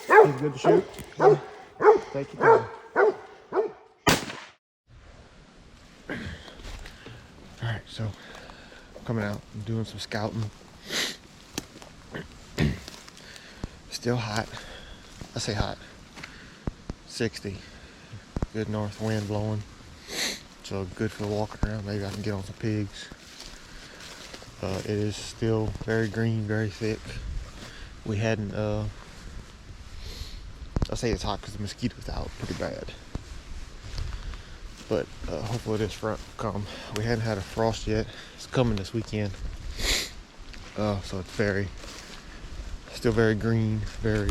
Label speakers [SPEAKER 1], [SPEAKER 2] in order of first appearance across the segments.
[SPEAKER 1] He's good to shoot. Yeah. Take your time. Alright, so I'm coming out and doing some scouting. Still hot. I say hot. 60. Good north wind blowing. So good for walking around. Maybe I can get on some pigs. It is still very green, very thick. We hadn't, I say it's hot because the mosquitoes out pretty bad. But hopefully this front will come. We hadn't had a frost yet. It's coming this weekend. So it's still very green, very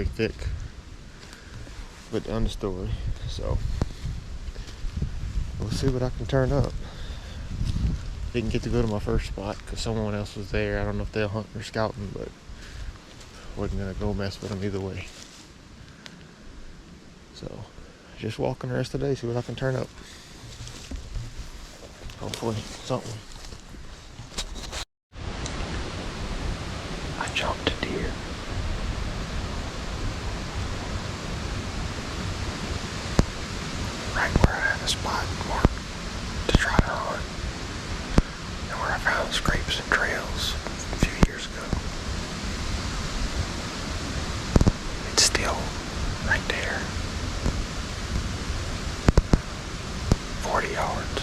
[SPEAKER 1] thick. But the understory. So we'll see what I can turn up. Didn't get to go to my first spot because someone else was there. I don't know if they're hunting or scouting, but wasn't gonna go mess with them either way. So just walking the rest of the day, see what I can turn up. Hopefully something. I jumped a deer. Right where I had a spot marked to try to hunt. And where I found scrapes and trails a few years ago. It's still right there. 40 yards.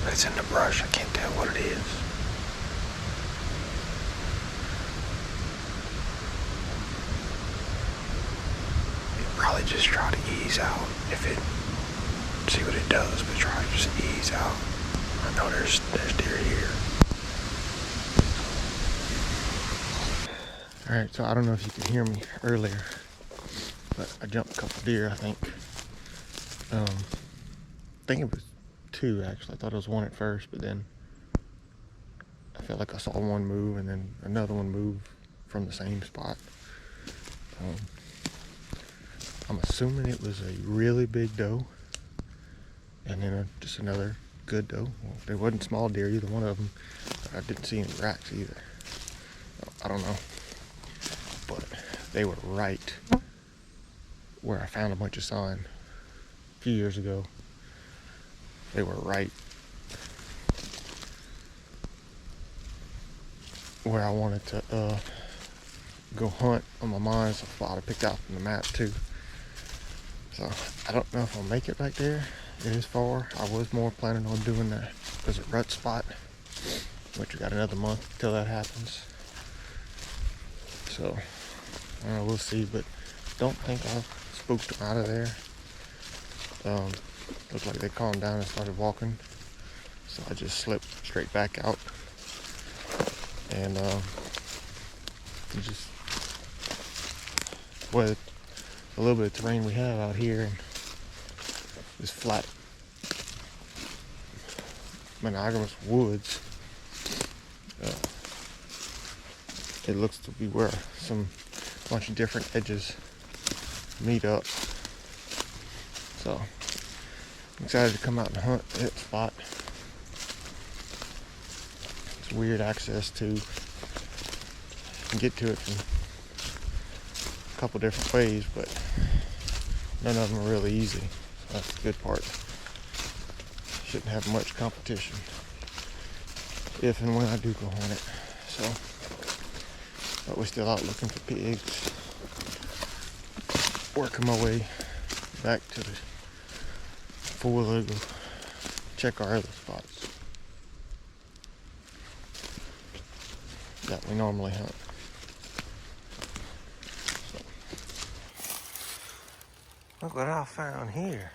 [SPEAKER 1] But it's in the brush, I can't tell what it is. It'd probably just try to ease out see what it does, but try to just ease out. I know there's deer here. Alright, so I don't know if you could hear me earlier, but I jumped a couple deer, I think. I think it was 2 actually. I thought it was 1 at first, but then I felt like I saw one move and then another one move from the same spot. I'm assuming it was a really big doe and then just another good doe. Well, there wasn't small deer, either one of them. I didn't see any racks either. I don't know, but they were right where I found a bunch of sign a few years ago. They were right where I wanted to go hunt on my mind. It's a spot I picked out from the map too. So I don't know if I'll make it back there. It is far. I was more planning on doing that as a rut spot, which we got another month till that happens. So we'll see, but don't think I've spooked them out of there. Looked like they calmed down and started walking, so I just slipped straight back out and just with a little bit of terrain we have out here and this flat monogamous woods, it looks to be where some bunch of different edges meet up. So I'm excited to come out and hunt that spot. It's weird access to, you can get to it from a couple different ways, but none of them are really easy. So that's the good part. Shouldn't have much competition if and when I do go hunt it. So, but we're still out looking for pigs. Working my way back to the four-wheeler to check our other spots that we normally hunt. So, look what I found here.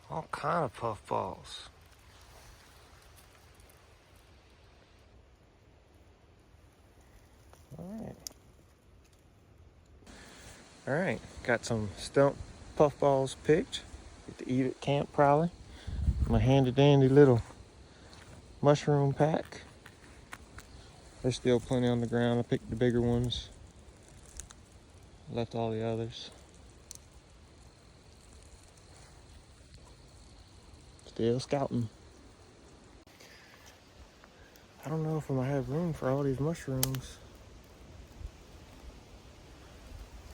[SPEAKER 1] All kind of puffballs. All right, got some stump puffballs picked. Get to eat at camp probably. My handy dandy little mushroom pack. There's still plenty on the ground. I picked the bigger ones. Left all the others. Still scouting. I don't know if I'm gonna have room for all these mushrooms.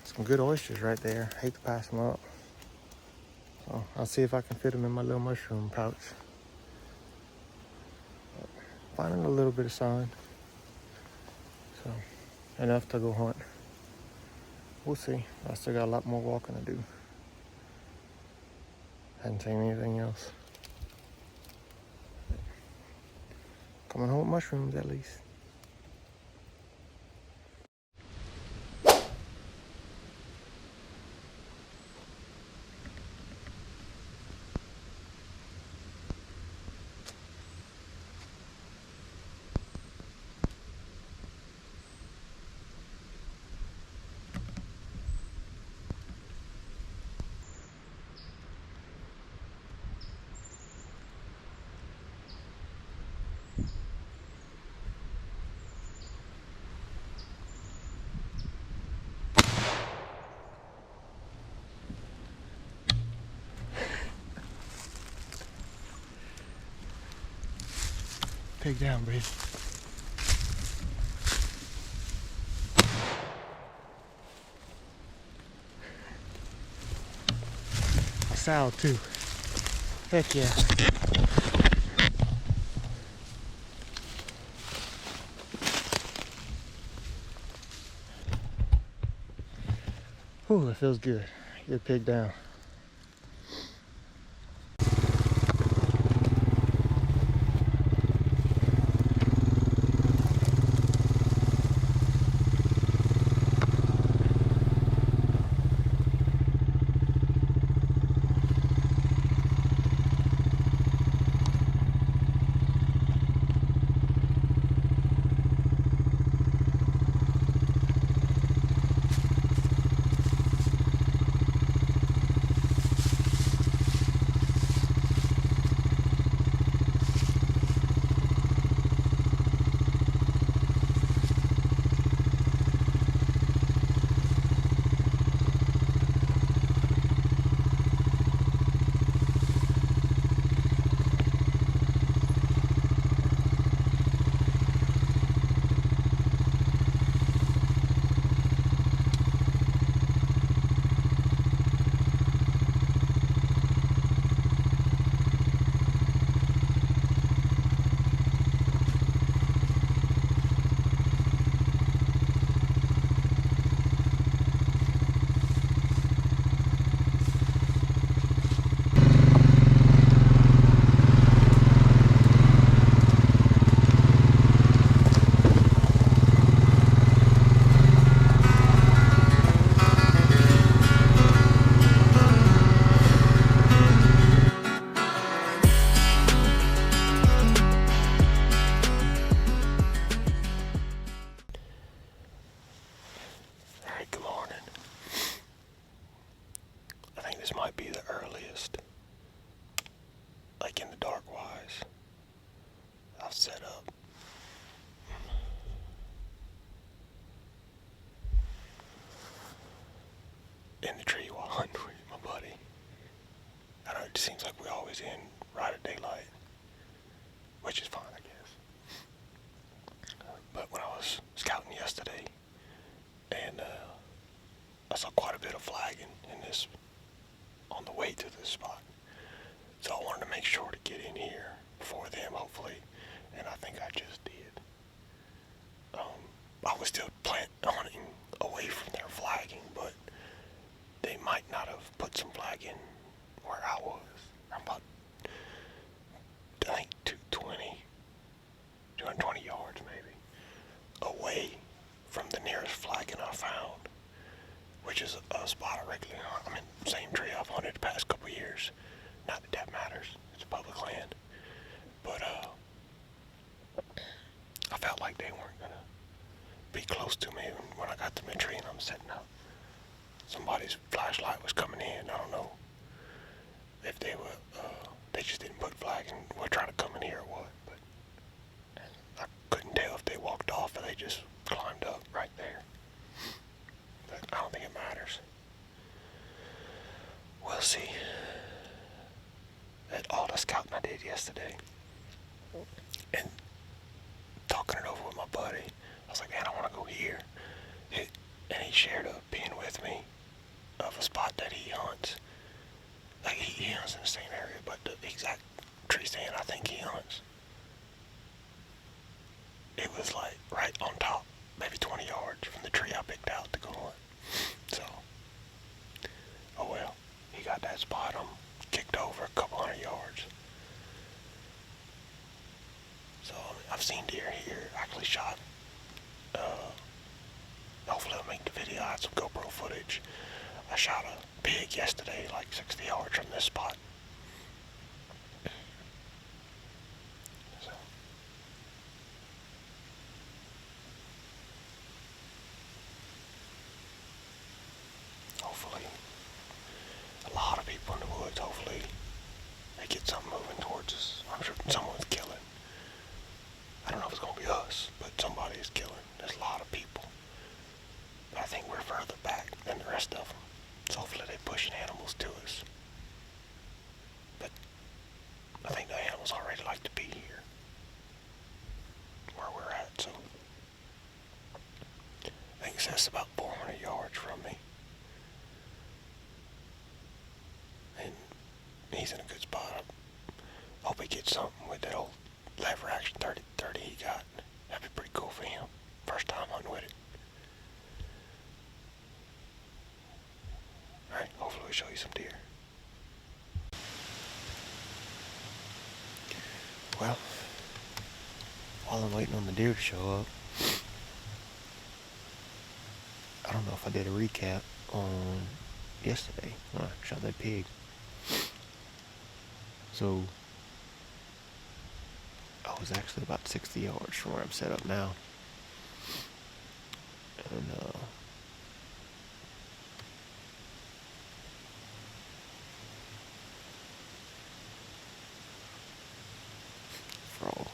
[SPEAKER 1] Some good oysters right there. Hate to pass them up. So I'll see if I can fit them in my little mushroom pouch. Finding a little bit of sign. So enough to go hunt. We'll see. I still got a lot more walking to do. Hadn't seen anything else. Coming home with mushrooms at least. Take down, baby. A sow too. Heck yeah. Ooh, that feels good. Good pig down. This might be the earliest, like in the dark wise, I've set up. In the tree while hunting with my buddy. I know it seems like we always end right at daylight, which is fine, I guess. But when I was scouting yesterday, and I saw quite a bit of flagging in this on the way to this spot. So I wanted to make sure to get in here before them, hopefully, and I think I just did. I was still hunting away from their flagging, but they might not have put some flagging where I was. I'm about, I think, 220 yards maybe, away from the nearest flagging I found, which is a spot I regularly hunt. I mean, same tree I've hunted the past couple of years. Not that that matters. It's public land. But I felt like they weren't gonna be close to me when I got to my tree and I'm setting up. Somebody's flashlight was coming in. I don't know if they were, they just didn't put flag and were trying to come in here or what. But I couldn't tell if they walked off or they just climbed up right there. But I don't think it matters. We'll see. At all the scouting I did yesterday. And buddy. I was like, man, I want to go here. And he shared a pin with me of a spot that he hunts. Like, he hunts in the same area, but the exact tree stand I think he hunts, it was like right on top, maybe 20 yards from the tree I picked out to go hunt. So, oh well, he got that spot. I'm kicked over a couple hundred yards. So, I've seen deer here. Actually shot, hopefully I'll make the video. I had some GoPro footage. I shot a pig yesterday, like 60 yards from this spot. So, hopefully, a lot of people in the woods, hopefully they get something moving towards us. I'm sure someone's killing. I don't know if it's going to be us, but somebody's killing. There's a lot of people. But I think we're further back than the rest of them. So hopefully they're pushing animals to us. But I think the animals already like to be here, where we're at. So I think it says about 400 yards from me. And he's in a good spot. I hope he gets something with that old lever action 30-30 he got. That'd be pretty cool for him. First time hunting with it. Alright, hopefully we'll show you some deer. Well, while I'm waiting on the deer to show up, I don't know if I did a recap on yesterday when I shot that pig. So, I was actually about 60 yards from where I'm set up now. And, frog.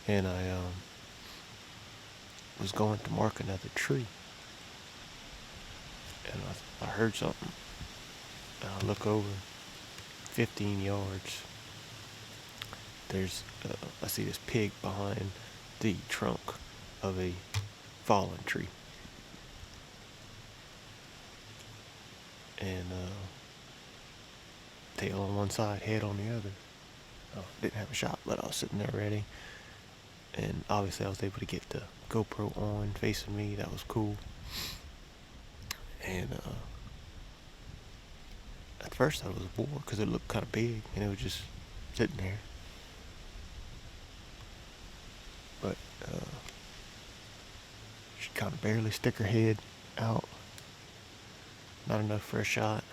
[SPEAKER 1] And I, was going to mark another tree. And I heard something. And I look over 15 yards. I see this pig behind the trunk of a fallen tree. And tail on one side, head on the other. Didn't have a shot, but I was sitting there ready. And obviously I was able to get the GoPro on facing me. That was cool. And at first I thought it was a boar because it looked kind of big and it was just sitting there. But she kind of barely stick her head out. Not enough for a shot.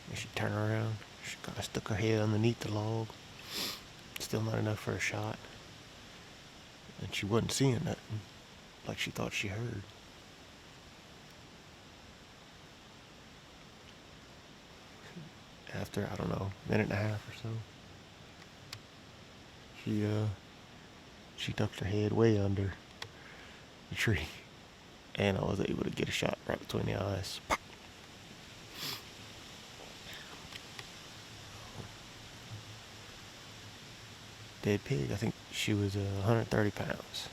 [SPEAKER 1] And she turned around. She kind of stuck her head underneath the log. Still not enough for a shot. And she wasn't seeing nothing like she thought she heard. After, I don't know, a minute and a half or so, she tucked her head way under the tree. And I was able to get a shot right between the eyes. Dead pig. I think she was 130 pounds.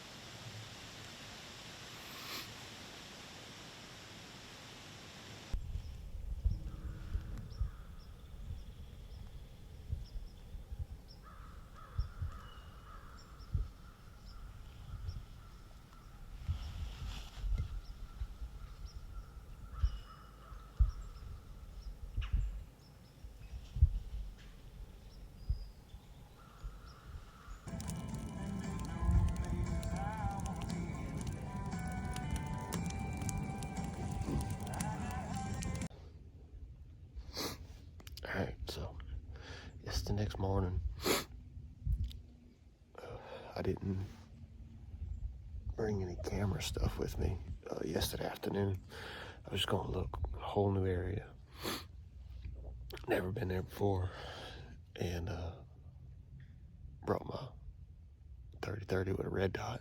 [SPEAKER 1] Alright, so it's the next morning. I didn't bring any camera stuff with me yesterday afternoon. I was just gonna look a whole new area. Never been there before. And brought my 30-30 with a red dot.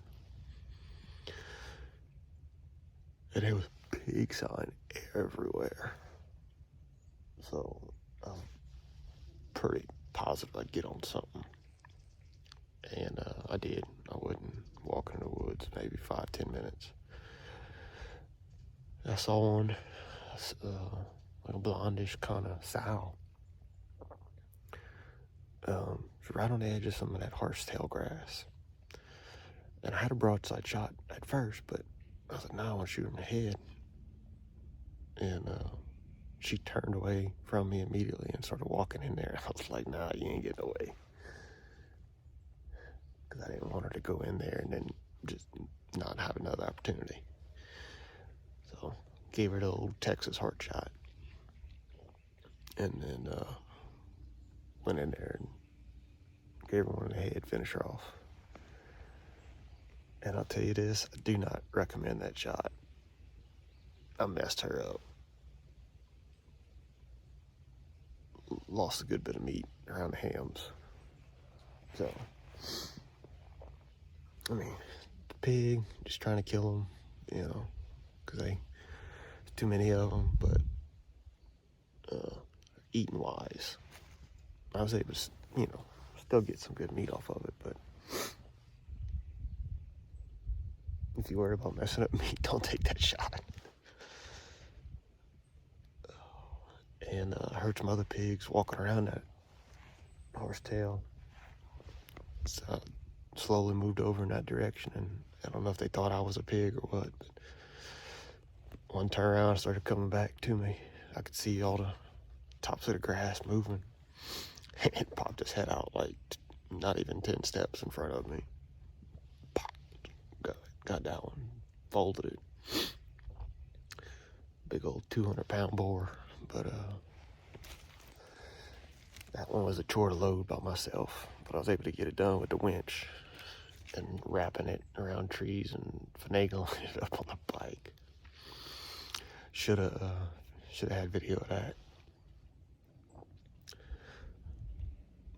[SPEAKER 1] And there was pig sign everywhere. So I was pretty positive I'd get on something. And I did. I wasn't woods, maybe 5-10 minutes. I saw one, like a blondish kind of sow. It's right on the edge of some of that horsetail grass. And I had a broadside shot at first, but I was like, no, I want to shoot her in the head. And she turned away from me immediately and started walking in there. I was like, nah, you ain't getting away. Because I didn't want her to go in there and then just not have another opportunity. So gave her the old Texas heart shot. And then went in there and gave her one in the head, finished her off. And I'll tell you this, I do not recommend that shot. I messed her up. Lost a good bit of meat around the hams. So, I mean, the pig, just trying to kill them, you know, because there's too many of them, but eating wise, I was able to, you know, still get some good meat off of it, but if you worry about messing up meat, don't take that shot. And I heard some other pigs walking around that horsetail. So I slowly moved over in that direction, and I don't know if they thought I was a pig or what, but one turn around started coming back to me. I could see all the tops of the grass moving. And it popped his head out like not even 10 steps in front of me. Pop, got that one, folded it. Big old 200-pound boar, but that one was a chore to load by myself, but I was able to get it done with the winch and wrapping it around trees and finagling it up on the bike. Should have had video of that.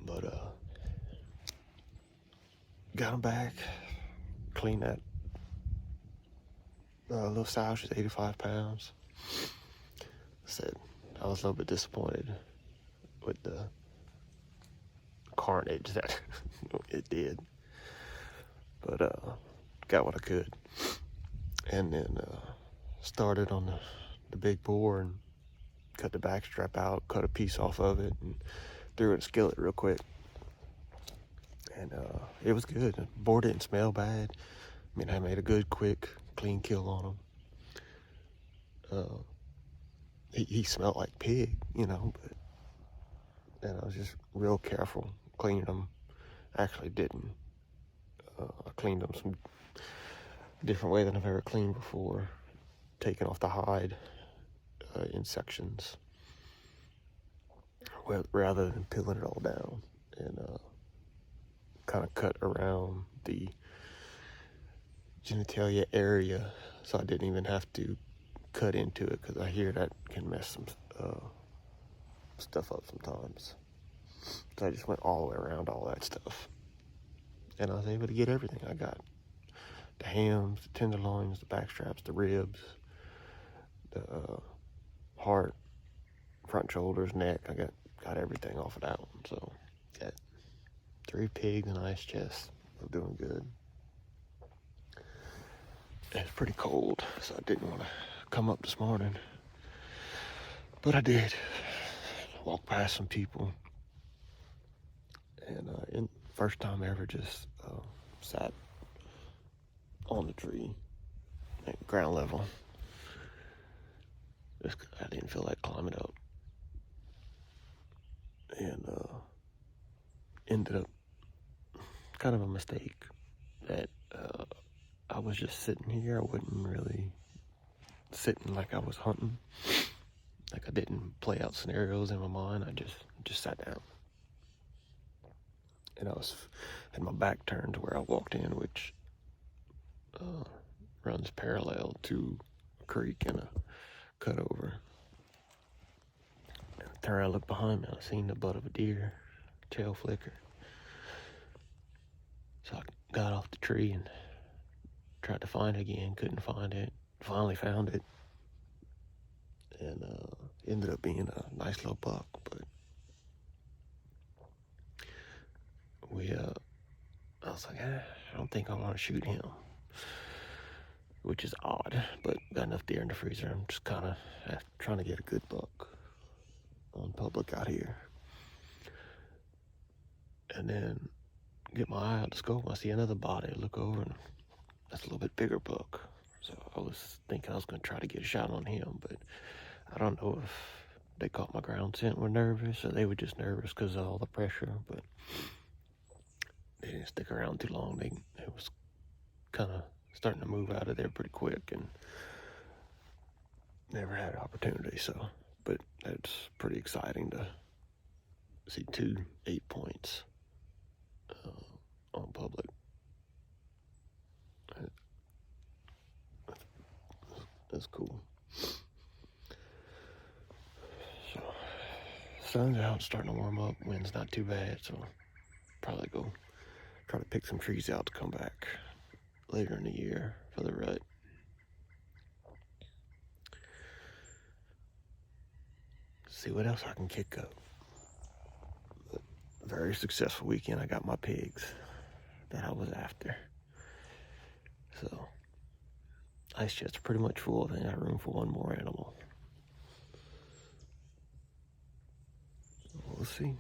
[SPEAKER 1] But got him back, cleaned that little sow. She's 85 pounds. Said I was a little bit disappointed with the carnage that it did, but got what I could. And then started on the big boar and cut the back strap out, cut a piece off of it, and threw it in a skillet real quick. And it was good. The boar didn't smell bad. I mean, I made a good, quick, clean kill on him. He smelled like pig, you know, and I was just real careful cleaning them. Actually didn't. I cleaned them some different way than I've ever cleaned before, taking off the hide in sections rather than peeling it all down, and kind of cut around the genitalia area, so I didn't even have to cut into it, because I hear that can mess some stuff up sometimes. So I just went all the way around all that stuff, and I was able to get everything. I got the hams, the tenderloins, the back straps, the ribs, the heart, front shoulders, neck. I got everything off of that one. So got 3 pigs and a nice chest. I'm doing good. It's pretty cold, so I didn't want to come up this morning, but I did. Walked past some people, and first time ever just sat on the tree at ground level. Just, I didn't feel like climbing up, and ended up kind of a mistake that I was just sitting here. I wasn't really sitting like I was hunting. Like, I didn't play out scenarios in my mind. I just sat down, and I had my back turned to where I walked in, which runs parallel to a creek and a cutover. And I turned around, looked behind me, I seen the butt of a deer, tail flicker. So I got off the tree and tried to find it again, couldn't find it. Finally found it, and ended up being a nice little buck. But I was like, I don't think I want to shoot him. which is odd, but got enough deer in the freezer. I'm just kind of trying to get a good buck on public out here. And then get my eye out the scope. I see another body. Look over, and that's a little bit bigger buck. So I was thinking I was going to try to get a shot on him, but I don't know if they caught my ground scent and were nervous, or they were just nervous because of all the pressure, but they didn't stick around too long. It was kind of starting to move out of there pretty quick, and never had an opportunity. So, but it's pretty exciting to see 2 8 points on public. That's cool. So, sun's out, starting to warm up. Wind's not too bad, so probably go try to pick some trees out to come back later in the year for the rut. See what else I can kick up. But very successful weekend. I got my pigs that I was after. So ice chest's pretty much full. I got room for one more animal. So we'll see.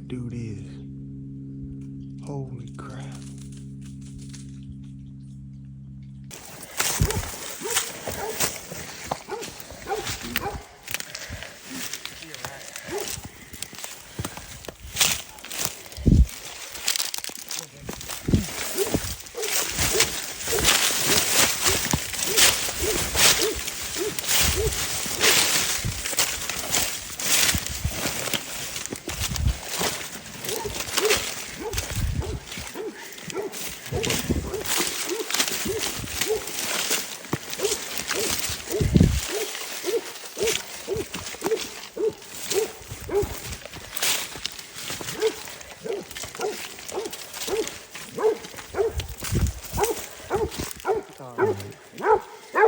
[SPEAKER 1] Dude is. Holy crap.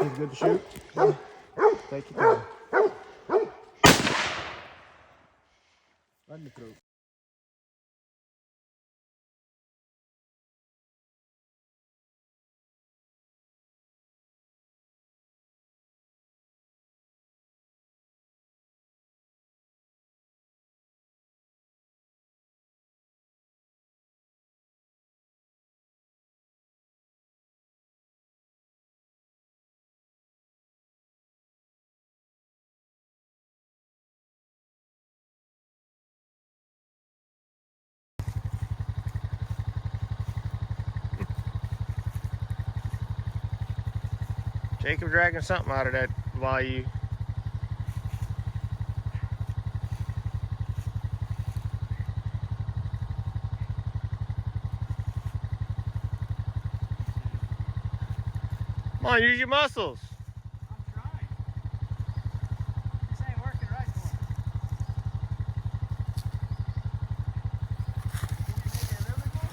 [SPEAKER 1] He's good to shoot. Yeah. Take your time. Let me through. Jacob dragging something out of that bayou. Come on, use your muscles.
[SPEAKER 2] I'm trying. This ain't working right for me. Can you make it a little bit more?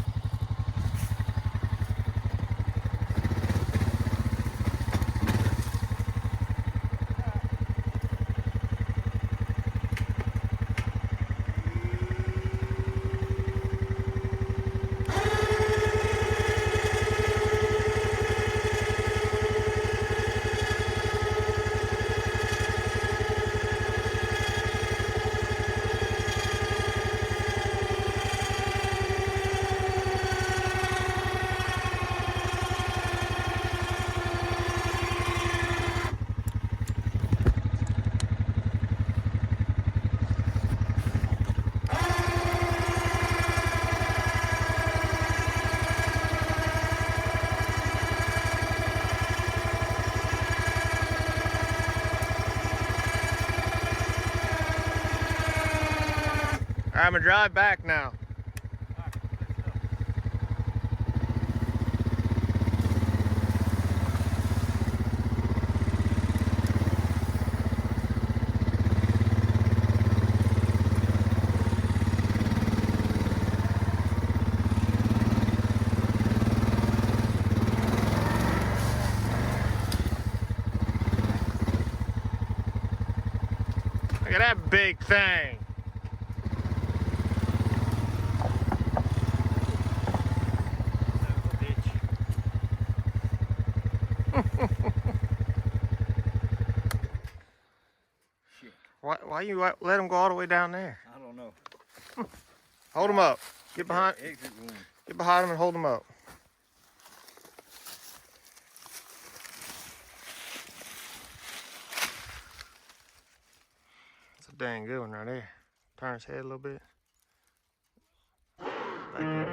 [SPEAKER 1] I'm gonna drive back now.
[SPEAKER 2] Alright, let's go.
[SPEAKER 1] Look at that big thing.
[SPEAKER 2] Son of a bitch. Shit.
[SPEAKER 1] Why you let him go all the way down there?
[SPEAKER 2] I don't know.
[SPEAKER 1] Hold him up. Get behind.
[SPEAKER 2] Exit wound.
[SPEAKER 1] Get behind him and hold him up. That's a dang good one right there. Turn his head a little bit. Like that.